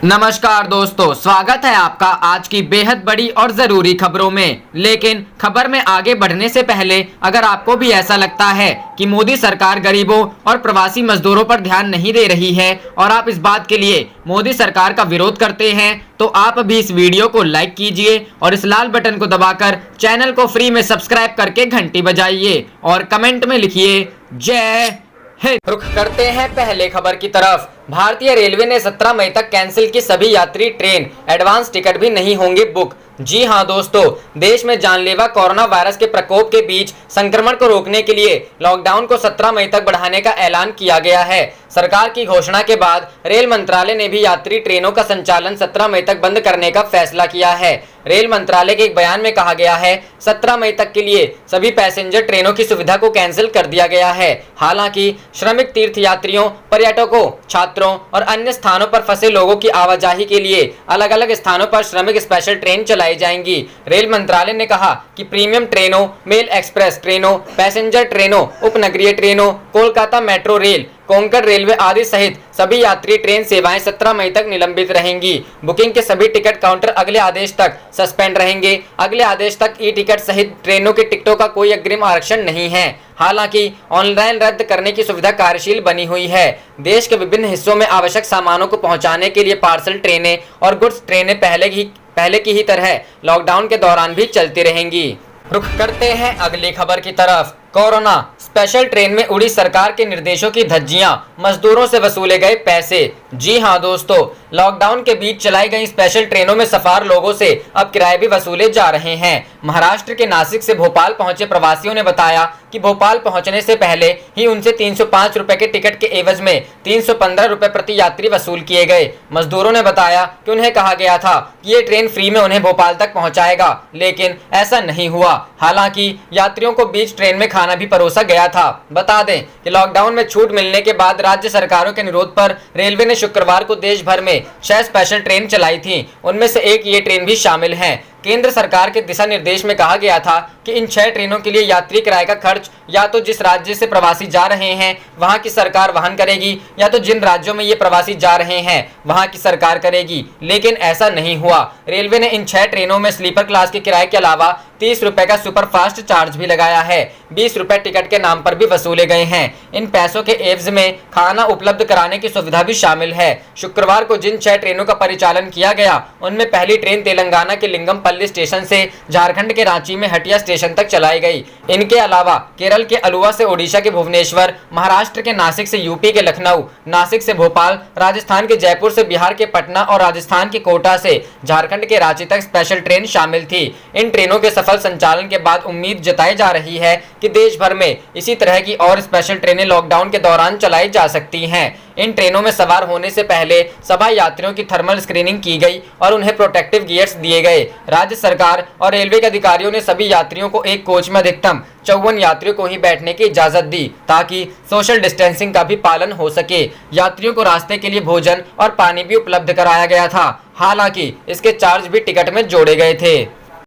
नमस्कार दोस्तों, स्वागत है आपका आज की बेहद बड़ी और ज़रूरी खबरों में। लेकिन खबर में आगे बढ़ने से पहले अगर आपको भी ऐसा लगता है कि मोदी सरकार गरीबों और प्रवासी मजदूरों पर ध्यान नहीं दे रही है और आप इस बात के लिए मोदी सरकार का विरोध करते हैं तो आप भी इस वीडियो को लाइक कीजिए और इस लाल बटन को दबाकर चैनल को फ्री में सब्सक्राइब करके घंटी बजाइए और कमेंट में लिखिए जय हिंद। रुख करते हैं पहले खबर की तरफ। भारतीय रेलवे ने 17 मई तक कैंसिल की सभी यात्री ट्रेन, एडवांस टिकट भी नहीं होंगे बुक। जी हां दोस्तों, देश में जानलेवा कोरोना वायरस के प्रकोप के बीच संक्रमण को रोकने के लिए लॉकडाउन को 17 मई तक बढ़ाने का ऐलान किया गया है। सरकार की घोषणा के बाद रेल मंत्रालय ने भी यात्री ट्रेनों का संचालन 17 मई तक बंद करने का फैसला किया है। रेल मंत्रालय के एक बयान में कहा गया है 17 मई तक के लिए सभी पैसेंजर ट्रेनों की सुविधा को कैंसिल कर दिया गया है। हालांकि श्रमिक तीर्थयात्रियों, पर्यटकों, छात्रों और अन्य स्थानों पर फंसे लोगों की आवाजाही के लिए अलग अलग स्थानों पर श्रमिक स्पेशल ट्रेन चलाई जाएंगी। रेल मंत्रालय ने कहा कि प्रीमियम ट्रेनों, मेल एक्सप्रेस ट्रेनों, पैसेंजर ट्रेनों, उपनगरीय ट्रेनों, Kolkata metro rail, Konkan railway आदि सहित सभी यात्री ट्रेन सेवाएं 17 मई तक निलंबित रहेंगी। बुकिंग के सभी टिकट काउंटर अगले आदेश तक सस्पेंड रहेंगे। अगले आदेश तक ई टिकट सहित ट्रेनों के टिकटों का कोई अग्रिम आरक्षण नहीं है। हालांकि ऑनलाइन रद्द करने की सुविधा कार्यशील बनी हुई है। देश के विभिन्न हिस्सों में आवश्यक सामानों को पहुंचाने के लिए पार्सल ट्रेनें और गुड्स ट्रेनें पहले की ही तरह लॉकडाउन के दौरान भी चलती रहेंगी। रुख करते हैं अगली खबर की तरफ। कोरोना स्पेशल ट्रेन में उड़ी सरकार के निर्देशों की धज्जियां, मजदूरों से वसूले गए पैसे। जी हां दोस्तों, लॉकडाउन के बीच चलाई गई स्पेशल ट्रेनों में सफार लोगों से अब किराए भी वसूले जा रहे हैं। महाराष्ट्र के नासिक से भोपाल पहुंचे प्रवासियों ने बताया कि भोपाल पहुंचने से पहले ही उनसे 305 रुपए के टिकट के एवज में 315 रुपए प्रति यात्री वसूल किए गए। मजदूरों ने बताया कि उन्हें कहा गया था कि ये ट्रेन फ्री में उन्हें भोपाल तक पहुंचाएगा, लेकिन ऐसा नहीं हुआ। हालांकि यात्रियों को बीच ट्रेन में खाना भी परोसा गया था। बता दें कि लॉकडाउन में छूट मिलने के बाद राज्य सरकारों के अनुरोध पर रेलवे ने शुक्रवार को देश भर में 6 स्पेशल ट्रेन चलाई थी। उनमें से एक ये ट्रेन भी शामिल है। केंद्र सरकार के दिशा निर्देश में कहा गया था कि इन 6 ट्रेनों के लिए यात्री किराए का खर्च या तो जिस राज्य से प्रवासी जा रहे हैं वहां की सरकार वहन करेगी या तो जिन राज्यों में ये प्रवासी जा रहे हैं वहां की सरकार करेगी, लेकिन ऐसा नहीं हुआ। रेलवे ने इन 6 ट्रेनों में स्लीपर क्लास के किराए के अलावा 30 रुपए का सुपरफास्ट चार्ज भी लगाया है। 20 रुपए टिकट के नाम पर भी वसूले गए हैं। इन पैसों के एवज में खाना उपलब्ध कराने की सुविधा भी शामिल है। शुक्रवार को जिन 6 ट्रेनों का परिचालन किया गया उनमें पहली ट्रेन तेलंगाना के लिंगमपल्ली स्टेशन से झारखंड के रांची में हटिया स्टेशन तक चलाई गई। इनके अलावा केरल के अलुवा से ओडिशा के भुवनेश्वर, महाराष्ट्र के नासिक से यूपी के लखनऊ, नासिक से भोपाल, राजस्थान के जयपुर से बिहार के पटना और राजस्थान के कोटा से झारखंड के रांची तक स्पेशल ट्रेन शामिल थी। इन ट्रेनों के सफल संचालन के बाद उम्मीद जताई जा रही है कि देश भर में इसी तरह की और स्पेशल ट्रेनें लॉकडाउन के दौरान चलाई जा सकती हैं। इन ट्रेनों में सवार होने से पहले सभी यात्रियों की थर्मल स्क्रीनिंग की गई और उन्हें प्रोटेक्टिव गियर्स दिए गए। राज्य सरकार और रेलवे के अधिकारियों ने सभी यात्रियों को एक कोच में अधिकतम 54 यात्रियों को ही बैठने की इजाजत दी ताकि सोशल डिस्टेंसिंग का भी पालन हो सके। यात्रियों को रास्ते के लिए भोजन और पानी भी उपलब्ध कराया गया था। हालांकि इसके चार्ज भी टिकट में जोड़े गए थे।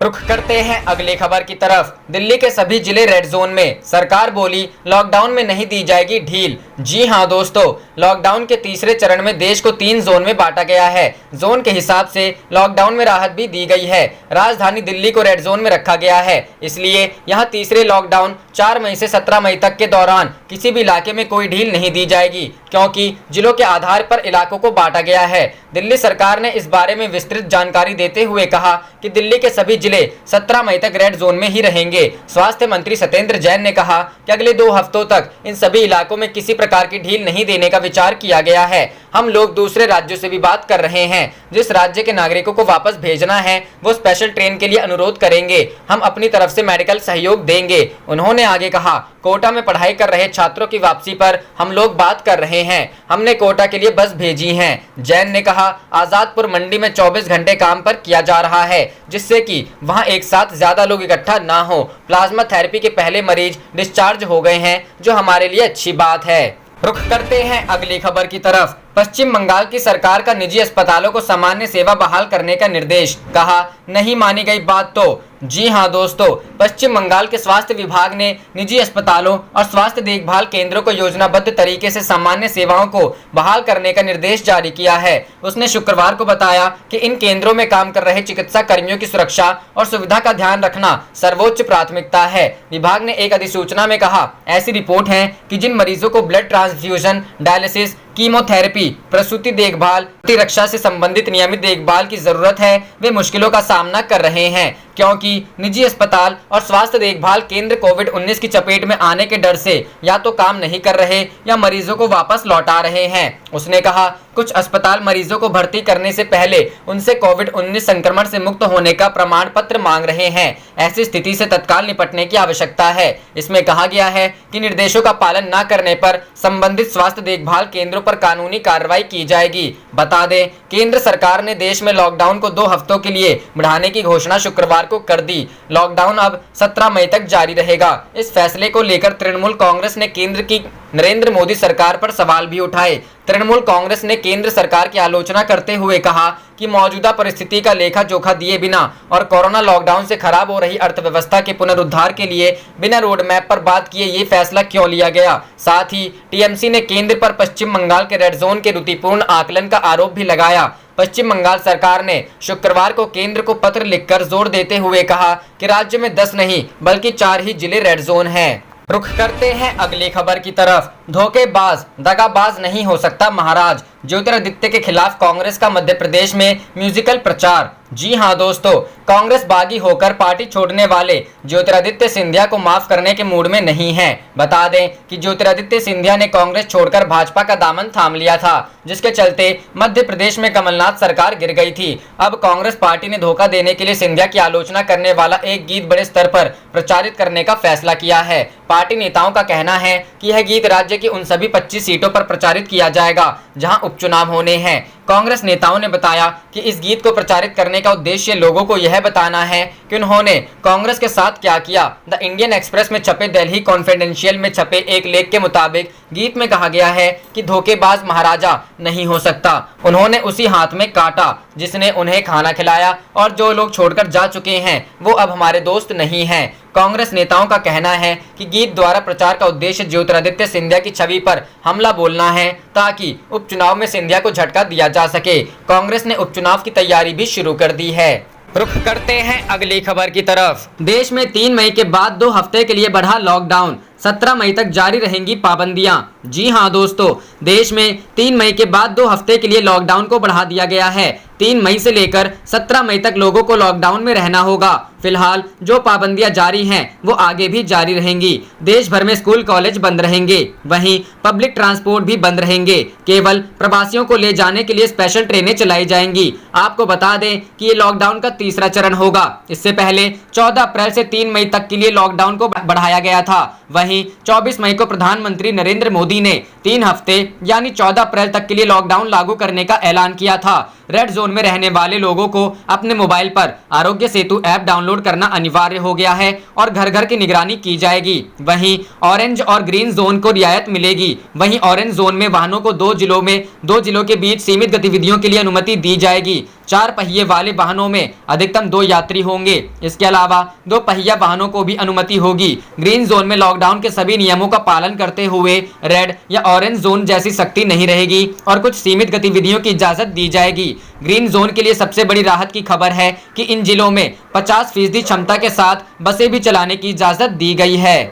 रुख करते हैं अगली खबर की तरफ। दिल्ली के सभी जिले रेड जोन में, सरकार बोली लॉकडाउन में नहीं दी जाएगी ढील। जी हां दोस्तों, लॉकडाउन के तीसरे चरण में देश को 3 जोन में बांटा गया है। जोन के हिसाब से लॉकडाउन में राहत भी दी गई है। राजधानी दिल्ली को रेड जोन में रखा गया है, इसलिए यहां तीसरे लॉकडाउन 4 मई से 17 मई तक के दौरान किसी भी इलाके में कोई ढील नहीं दी जाएगी, क्योंकि जिलों के आधार पर इलाकों को बांटा गया है। दिल्ली सरकार ने इस बारे में विस्तृत जानकारी देते हुए कहा कि दिल्ली के सभी जिले 17 मई तक रेड जोन में ही रहेंगे। स्वास्थ्य मंत्री सत्येंद्र जैन ने कहा कि अगले 2 हफ्तों तक इन सभी इलाकों में किसी प्रकार की ढील नहीं देने का विचार किया गया है। हम लोग दूसरे राज्यों से भी बात कर रहे हैं। जिस राज्य के नागरिकों को वापस भेजना है वो स्पेशल ट्रेन के लिए अनुरोध करेंगे। हम अपनी तरफ से मेडिकल सहयोग देंगे। उन्होंने आगे कहा, कोटा में पढ़ाई कर रहे छात्रों की वापसी पर हम लोग बात कर रहे हैं। हमने कोटा के लिए बस भेजी है। जैन ने कहा, आजादपुर मंडी में 24 घंटे काम पर किया जा रहा है, जिससे कि वहां एक साथ ज्यादा लोग इकट्ठा ना हो। प्लाज्मा थेरेपी के पहले मरीज डिस्चार्ज हो गए हैं, जो हमारे लिए अच्छी बात है। रुख करते हैं अगली खबर की तरफ। पश्चिम बंगाल की सरकार का निजी अस्पतालों को सामान्य सेवा बहाल करने का निर्देश, कहा नहीं मानी गई बात तो जी हां दोस्तों, पश्चिम बंगाल के स्वास्थ्य विभाग ने निजी अस्पतालों और स्वास्थ्य देखभाल केंद्रों को योजनाबद्ध तरीके से सामान्य सेवाओं को बहाल करने का निर्देश जारी किया है। उसने शुक्रवार को बताया कि इन केंद्रों में काम कर रहे चिकित्सा कर्मियों की सुरक्षा और सुविधा का ध्यान रखना सर्वोच्च प्राथमिकता है। विभाग ने एक अधिसूचना में कहा, ऐसी रिपोर्ट है कि जिन मरीजों को ब्लड ट्रांसफ्यूजन, डायलिसिस, कीमोथेरेपी, प्रसूति देखभाल, प्रतिरक्षा से संबंधित नियमित देखभाल की जरूरत है, वे मुश्किलों का सामना कर रहे हैं क्योंकि निजी अस्पताल और स्वास्थ्य देखभाल केंद्र कोविड-19 की चपेट में आने के डर से या तो काम नहीं कर रहे या मरीजों को वापस लौटा रहे हैं। उसने कहा, कुछ अस्पताल मरीजों को भर्ती करने से पहले उनसे कोविड-19 संक्रमण से मुक्त होने का प्रमाण पत्र मांग रहे हैं। ऐसी स्थिति से तत्काल निपटने की आवश्यकता है। इसमें कहा गया है कि निर्देशों का पालन न करने पर संबंधित स्वास्थ्य देखभाल केंद्रों पर कानूनी कार्रवाई की जाएगी। बता दें, केंद्र सरकार ने देश में लॉकडाउन को 2 हफ्तों के लिए बढ़ाने की घोषणा शुक्रवार को कर दी। लॉकडाउन अब 17 मई तक जारी रहेगा। इस फैसले को लेकर तृणमूल कांग्रेस ने केंद्र की नरेंद्र मोदी सरकार पर सवाल भी उठाए। तृणमूल कांग्रेस ने केंद्र सरकार की आलोचना करते हुए कहा कि मौजूदा परिस्थिति का लेखा जोखा दिए बिना और कोरोना लॉकडाउन से खराब हो रही अर्थव्यवस्था के पुनरुद्धार के लिए बिना रोड मैप पर बात किए ये फैसला क्यों लिया गया। साथ ही टीएमसी ने केंद्र पर पश्चिम बंगाल के रेड जोन के त्रुटिपूर्ण आकलन का आरोप भी लगाया। पश्चिम बंगाल सरकार ने शुक्रवार को केंद्र को पत्र लिखकर जोर देते हुए कहा कि राज्य में 10 नहीं बल्कि 4 ही जिले रेड जोन हैं। रुख करते हैं अगली खबर की तरफ। धोखेबाज, दगाबाज नहीं हो सकता महाराज, ज्योतिरादित्य के खिलाफ कांग्रेस का मध्य प्रदेश में म्यूजिकल प्रचार। जी हां दोस्तों, कांग्रेस बागी होकर पार्टी छोड़ने वाले ज्योतिरादित्य सिंधिया को माफ करने के मूड में नहीं है। बता दें कि ज्योतिरादित्य सिंधिया ने कांग्रेस छोड़कर भाजपा का दामन थाम लिया था, जिसके चलते मध्य प्रदेश में कमलनाथ सरकार गिर गई थी। अब कांग्रेस पार्टी ने धोखा देने के लिए सिंधिया की आलोचना करने वाला एक गीत बड़े स्तर पर प्रचारित करने का फैसला किया है। पार्टी नेताओं का कहना है कि यह गीत राज्य की उन सभी 25 सीटों पर प्रचारित किया जाएगा जहां उपचुनाव होने हैं। कांग्रेस नेताओं ने बताया कि इस गीत को प्रचारित करने का उद्देश्य लोगों को यह बताना है कि उन्होंने कांग्रेस के साथ क्या किया। द इंडियन एक्सप्रेस में छपे दिल्ली कॉन्फिडेंशियल में छपे एक लेख के मुताबिक गीत में कहा गया है कि धोखेबाज महाराजा नहीं हो सकता, उन्होंने उसी हाथ में काटा जिसने उन्हें खाना खिलाया, और जो लोग छोड़कर जा चुके हैं वो अब हमारे दोस्त नहीं हैं। कांग्रेस नेताओं का कहना है कि गीत द्वारा प्रचार का उद्देश्य ज्योतिरादित्य सिंधिया की छवि पर हमला बोलना है ताकि उपचुनाव में सिंधिया को झटका दिया जा सके। कांग्रेस ने उपचुनाव की तैयारी भी शुरू कर दी है। रुख करते हैं अगली खबर की तरफ। देश में 3 मई के बाद 2 हफ्ते के लिए बढ़ा लॉकडाउन, 17 मई तक जारी रहेंगी पाबंदियां। जी हां दोस्तों, देश में 3 मई के बाद 2 हफ्ते के लिए लॉकडाउन को बढ़ा दिया गया है। 3 मई से लेकर 17 मई तक लोगों को लॉकडाउन में रहना होगा। फिलहाल जो पाबंदियां जारी हैं वो आगे भी जारी रहेंगी। देश भर में स्कूल कॉलेज बंद रहेंगे, वहीं पब्लिक ट्रांसपोर्ट भी बंद रहेंगे। केवल प्रवासियों को ले जाने के लिए स्पेशल ट्रेनें चलाई जाएंगी। आपको बता दें कि ये लॉकडाउन का तीसरा चरण होगा। इससे पहले 14 अप्रैल से 3 मई तक के लिए लॉकडाउन को बढ़ाया गया था। वहीं 24 मई को प्रधानमंत्री नरेंद्र मोदी ने 3 हफ्ते यानी 14 अप्रैल तक के लिए लॉकडाउन लागू करने का ऐलान किया था। रेड जोन में रहने वाले लोगों को अपने मोबाइल पर आरोग्य सेतु ऐप डाउनलोड करना अनिवार्य हो गया है और घर घर की निगरानी की जाएगी। वहीं ऑरेंज और ग्रीन जोन को रियायत मिलेगी। वहीं ऑरेंज जोन में वाहनों को 2 जिलों के बीच सीमित गतिविधियों के लिए अनुमति दी जाएगी। 4 पहिए वाले वाहनों में अधिकतम 2 यात्री होंगे। इसके अलावा 2 पहिया वाहनों को भी अनुमति होगी। ग्रीन जोन में लॉकडाउन के सभी नियमों का पालन करते हुए रेड या ऑरेंज जोन जैसी सख्ती नहीं रहेगी और कुछ सीमित गतिविधियों की इजाजत दी जाएगी। ग्रीन जोन के लिए सबसे बड़ी राहत की खबर है कि इन जिलों में 50% क्षमता के साथ बसें भी चलाने की इजाजत दी गई है।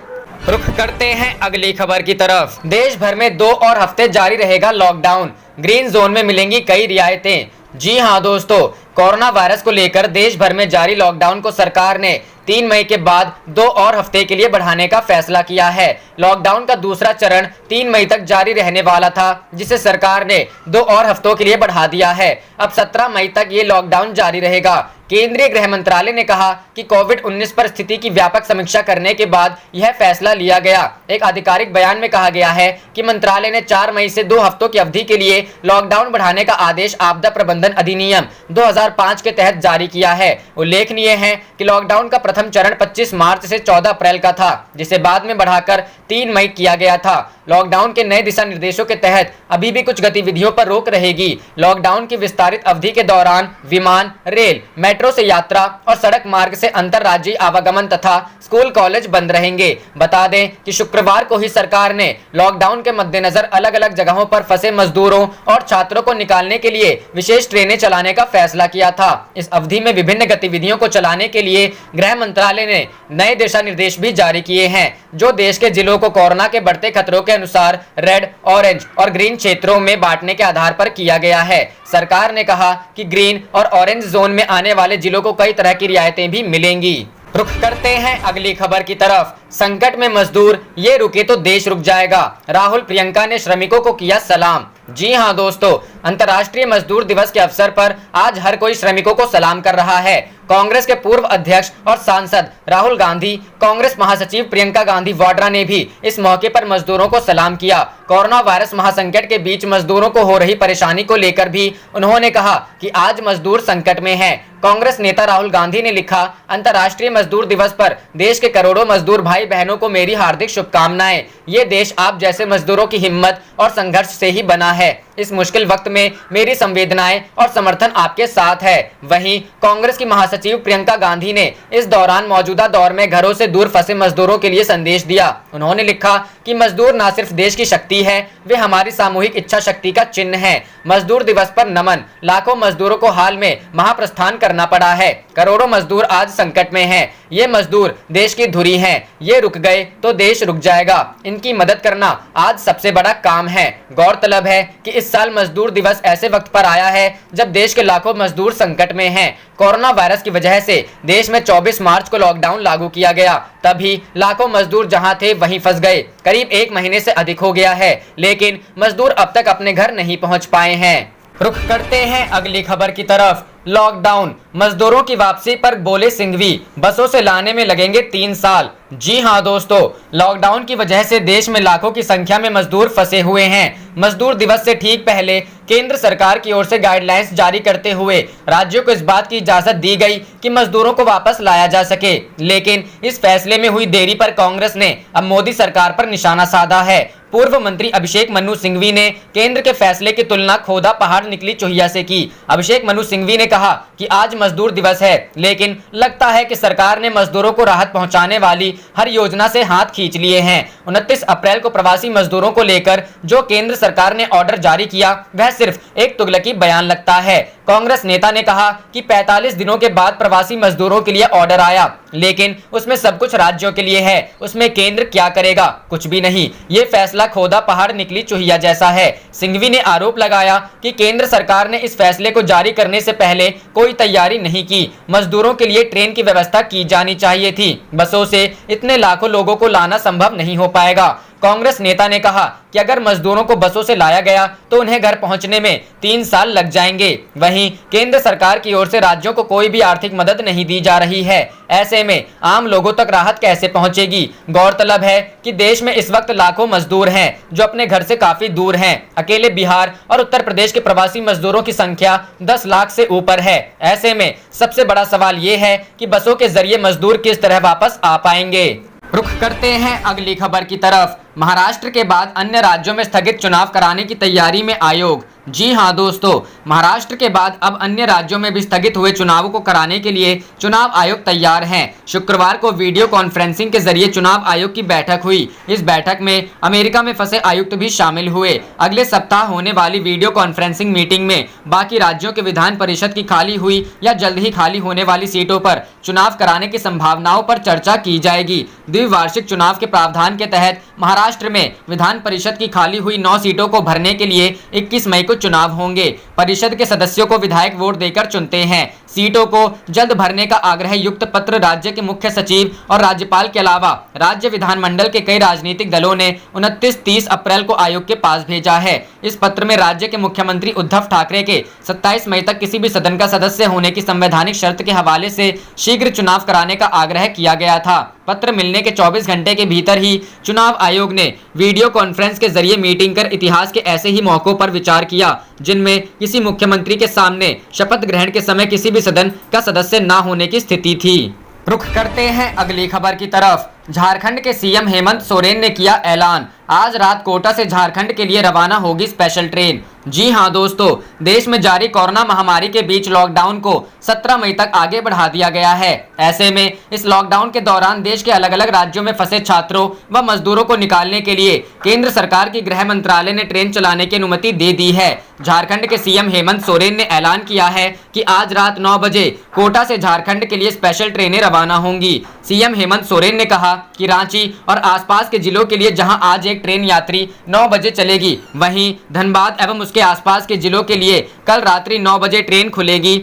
रुख करते हैं अगली खबर की तरफ। देश भर में 2 और हफ्ते जारी रहेगा लॉकडाउन, ग्रीन जोन में मिलेंगी कई रियायतें। जी हां दोस्तों, कोरोना वायरस को लेकर देश भर में जारी लॉकडाउन को सरकार ने 3 मई के बाद 2 और हफ्ते के लिए बढ़ाने का फैसला किया है। लॉकडाउन का दूसरा चरण 3 मई तक जारी रहने वाला था, जिसे सरकार ने 2 और हफ्तों के लिए बढ़ा दिया है। अब 17 मई तक ये लॉकडाउन जारी रहेगा। केंद्रीय गृह मंत्रालय ने कहा कि कोविड-19 पर स्थिति की व्यापक समीक्षा करने के बाद यह फैसला लिया गया। एक आधिकारिक बयान में कहा गया है कि मंत्रालय ने 4 मई से 2 हफ्तों की अवधि के लिए लॉकडाउन बढ़ाने का आदेश आपदा प्रबंधन अधिनियम 2005 के तहत जारी किया है। उल्लेखनीय है कि लॉकडाउन का प्रथम चरण 25 मार्च से 14 अप्रैल का था, जिसे बाद में बढ़ाकर 3 मई किया गया था। लॉकडाउन के नए दिशा निर्देशों के तहत अभी भी कुछ गतिविधियों पर रोक रहेगी। लॉकडाउन की विस्तारित अवधि के दौरान विमान, रेल, मेट्रो से यात्रा और सड़क मार्ग से अंतरराज्यीय आवागमन तथा स्कूल कॉलेज बंद रहेंगे। बता दें कि शुक्रवार को ही सरकार ने लॉकडाउन के मद्देनजर अलग अलग जगहों पर फंसे मजदूरों और छात्रों को निकालने के लिए विशेष ट्रेनें चलाने का फैसला किया था। इस अवधि में विभिन्न गतिविधियों को चलाने के लिए गृह मंत्रालय ने नए दिशा निर्देश भी जारी किए हैं, जो देश के जिलों को कोरोना के बढ़ते खतरों के अनुसार रेड, ऑरेंज और ग्रीन क्षेत्रों में बांटने के आधार पर किया गया है। सरकार ने कहा कि ग्रीन और ऑरेंज जोन में आने वाले जिलों को कई तरह की रियायतें भी मिलेंगी। रुख करते हैं अगली खबर की तरफ। संकट में मजदूर, ये रुके तो देश रुक जाएगा। राहुल प्रियंका ने श्रमिकों को किया सलाम। जी हां दोस्तों, अंतर्राष्ट्रीय मजदूर दिवस के अवसर पर आज हर कोई श्रमिकों को सलाम कर रहा है। कांग्रेस के पूर्व अध्यक्ष और सांसद राहुल गांधी, कांग्रेस महासचिव प्रियंका गांधी वाड्रा ने भी इस मौके पर मजदूरों को सलाम किया। कोरोना वायरस महासंकट के बीच मजदूरों को हो रही परेशानी को लेकर भी उन्होंने कहा कि आज मजदूर संकट में हैं। कांग्रेस नेता राहुल गांधी ने लिखा, अंतर्राष्ट्रीय मजदूर दिवस पर देश के करोड़ों मजदूर भाई बहनों को मेरी हार्दिक शुभकामनाएं। ये देश आप जैसे मजदूरों की हिम्मत और संघर्ष से ही बना है। इस मुश्किल वक्त में मेरी संवेदनाएं और समर्थन आपके साथ है। वहीं कांग्रेस की महासचिव प्रियंका गांधी ने इस दौरान मौजूदा दौर में घरों से दूर फंसे मजदूरों के लिए संदेश दिया। उन्होंने लिखा कि मजदूर न सिर्फ देश की शक्ति है, वे हमारी सामूहिक इच्छा शक्ति का चिन्ह है। मजदूर दिवस पर नमन। लाखों मजदूरों को हाल में महाप्रस्थान करना पड़ा है। करोड़ों मजदूर आज संकट में हैं। ये मजदूर देश की धुरी हैं। ये रुक गए तो देश रुक जाएगा। इनकी मदद करना आज सबसे बड़ा काम है। गौरतलब है कि इस साल मजदूर दिवस ऐसे वक्त पर आया है जब देश के लाखों मजदूर संकट में हैं। कोरोना वायरस की वजह से देश में 24 मार्च को लॉकडाउन लागू किया गया। तभी लाखों मजदूर जहां थे वहीं फंस गए। करीब 1 महीने से अधिक हो गया है, लेकिन मजदूर अब तक अपने घर नहीं पहुंच पाए हैं। रुख करते हैं अगली खबर की तरफ। लॉकडाउन, मजदूरों की वापसी पर बोले सिंघवी, बसों से लाने में लगेंगे 3 साल। जी हां दोस्तों, लॉकडाउन की वजह से देश में लाखों की संख्या में मजदूर फंसे हुए हैं। मजदूर दिवस से ठीक पहले केंद्र सरकार की ओर से गाइडलाइंस जारी करते हुए राज्यों को इस बात की इजाजत दी गई कि मजदूरों को वापस लाया जा सके, लेकिन इस फैसले में हुई देरी पर कांग्रेस ने अब मोदी सरकार पर निशाना साधा है। पूर्व मंत्री अभिषेक मनु सिंघवी ने केंद्र के फैसले की तुलना खोदा पहाड़ निकली चुहिया से की। अभिषेक मनु सिंघवी ने कहा कि आज मजदूर दिवस है, लेकिन लगता है कि सरकार ने मजदूरों को राहत पहुंचाने वाली हर योजना से हाथ खींच लिए हैं। 29 अप्रैल को प्रवासी मजदूरों को लेकर जो केंद्र सरकार ने ऑर्डर जारी किया, वह सिर्फ एक तुगलकी बयान लगता है। कांग्रेस नेता ने कहा कि 45 दिनों के बाद प्रवासी मजदूरों के लिए ऑर्डर आया, लेकिन उसमें सब कुछ राज्यों के लिए है। उसमें केंद्र क्या करेगा? कुछ भी नहीं। ये फैसला खोदा पहाड़ निकली चुहिया जैसा है। सिंघवी ने आरोप लगाया कि केंद्र सरकार ने इस फैसले को जारी करने से पहले कोई तैयारी नहीं की। मजदूरों के लिए ट्रेन की व्यवस्था की जानी चाहिए थी। बसों से इतने लाखों लोगों को लाना संभव नहीं हो पाएगा। कांग्रेस नेता ने कहा कि अगर मजदूरों को बसों से लाया गया तो उन्हें घर पहुंचने में 3 साल लग जाएंगे। वहीं केंद्र सरकार की ओर से राज्यों को कोई भी आर्थिक मदद नहीं दी जा रही है। ऐसे में आम लोगों तक राहत कैसे पहुंचेगी? गौरतलब है कि देश में इस वक्त लाखों मजदूर हैं जो अपने घर से काफी दूर हैं। अकेले बिहार और उत्तर प्रदेश के प्रवासी मजदूरों की संख्या 10 लाख से ऊपर है। ऐसे में सबसे बड़ा सवाल ये है कि बसों के जरिए मजदूर किस तरह वापस आ पाएंगे। रुख करते हैं अगली खबर की तरफ। महाराष्ट्र के बाद अन्य राज्यों में स्थगित चुनाव कराने की तैयारी में आयोग। जी हां दोस्तों, महाराष्ट्र के बाद अब अन्य राज्यों में भी स्थगित हुए चुनावों को कराने के लिए चुनाव आयोग तैयार हैं। शुक्रवार को वीडियो कॉन्फ्रेंसिंग के जरिए चुनाव आयोग की बैठक हुई। इस बैठक में अमेरिका में फंसे आयुक्त भी शामिल हुए। अगले सप्ताह होने वाली वीडियो कॉन्फ्रेंसिंग मीटिंग में बाकी राज्यों के विधान परिषद की खाली हुई या जल्द ही खाली होने वाली सीटों पर चुनाव कराने की संभावनाओं पर चर्चा की जाएगी। द्विवार्षिक चुनाव के प्रावधान के तहत महाराष्ट्र में विधान परिषद की खाली हुई 9 सीटों को भरने के लिए 21 मई को चुनाव होंगे। परिषद के सदस्यों को विधायक वोट देकर चुनते हैं। सीटों को जल्द भरने का आग्रह युक्त पत्र राज्य के मुख्य सचिव और राज्यपाल के अलावा राज्य विधानमंडल के कई राजनीतिक दलों ने 29-30 अप्रैल को आयोग के पास भेजा है। इस पत्र में राज्य के मुख्यमंत्री उद्धव ठाकरे के 27 मई तक किसी भी सदन का सदस्य होने की संवैधानिक शर्त के हवाले से शीघ्र चुनाव कराने का आग्रह किया गया था। पत्र मिलने के 24 घंटे के भीतर ही चुनाव आयोग ने वीडियो कॉन्फ्रेंस के जरिए मीटिंग कर इतिहास के ऐसे ही मौकों पर विचार किया जिनमें किसी मुख्यमंत्री के सामने शपथ ग्रहण के समय किसी भी सदन का सदस्य न होने की स्थिति थी। रुख करते हैं अगली खबर की तरफ। झारखंड के सीएम हेमंत सोरेन ने किया ऐलान, आज रात कोटा से झारखंड के लिए रवाना होगी स्पेशल ट्रेन। जी हां दोस्तों, देश में जारी कोरोना महामारी के बीच लॉकडाउन को 17 मई तक आगे बढ़ा दिया गया है। ऐसे में इस लॉकडाउन के दौरान देश के अलग अलग राज्यों में फंसे छात्रों व मजदूरों को निकालने के लिए केंद्र सरकार की गृह मंत्रालय ने ट्रेन चलाने की अनुमति दे दी है। झारखंड के सीएम हेमंत सोरेन ने ऐलान किया है कि आज रात 9 बजे कोटा से झारखंड के लिए स्पेशल ट्रेनें रवाना होंगी। सीएम हेमंत सोरेन ने कहा कि रांची और आसपास के जिलों के लिए जहां आज एक ट्रेन यात्री 9 बजे चलेगी, वहीं धनबाद एवं उसके आसपास के जिलों के लिए कल रात्रि 9 बजे ट्रेन खुलेगी।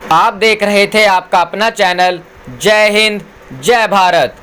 आप देख रहे थे आपका अपना चैनल जय हिंद जय भारत।